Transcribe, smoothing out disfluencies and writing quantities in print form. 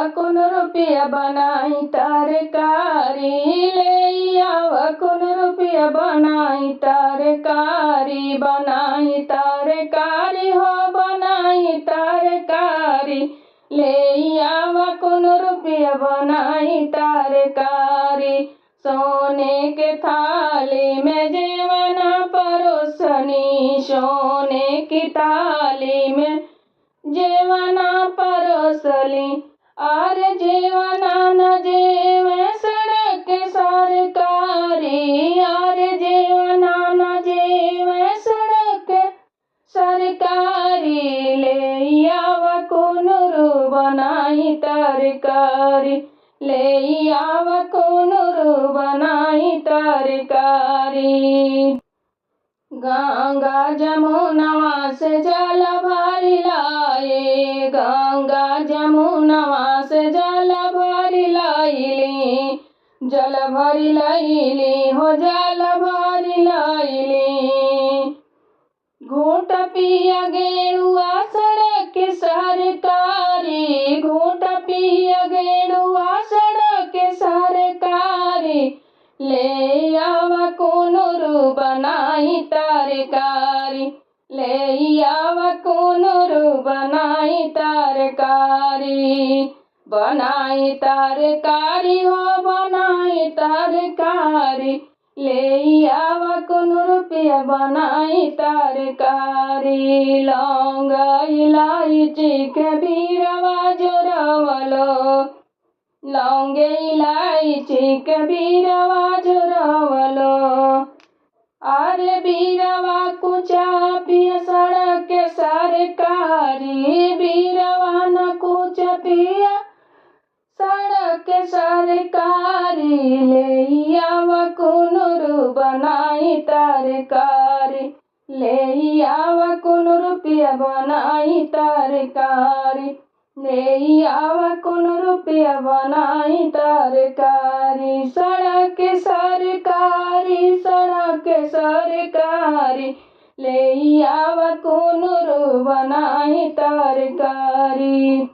कौन रुपया बनाई तरकारी, ले आवा कौन रुपया बनाई तरकारी, बनाई तरकारी हो बनाई तरकारी, ले आवा कौन रुपया बनाई तरकारी। सोने के थाली में जेवना परोसनी, सोने की थाली में जेवना परोसली, और जेवना न जेवे सड़क सरकारी, और जेवना न जेवे सड़क सरकारी, ले आवा कौन रू बनाई तरकारी, ले आवा कौन रू बनाई तरकारी। गंगा जमुनवा से जल भरी लाए, गंगा जमुनवा से जल भरी लाइली, जल भरी लाइली हो जल भरी लाइली। घूंट पिया गेरुआ सड़क सरकारी, घूंट पिया गेरुआ सड़क सरकारी, ले आवा कौन रू बनाई तरकारी, ले आवा कौन रू बनाई तरकारी, बनाई तरकारी हो बनाई तरकारी, ले आवा कौन रुपया बनाई तरकारी। लौंग इलायची के बीरवा जोरवलो, लौंग इलायची के बीरवा जोरवलो, अरे बीरवा कुचा पिया सड़क सरकारी, बीरवा न कुचा पिया सड़क सरकारी, ले आवा कौन रू बनाई तरकारी, ले आवा कौन रुपया बनाई तरकारी, ले आवा कौन रुपया बनाई तरकारी। सड़क सरकारी, सड़क सरकारी, ले आवा कौन रू बनाई तरकारी।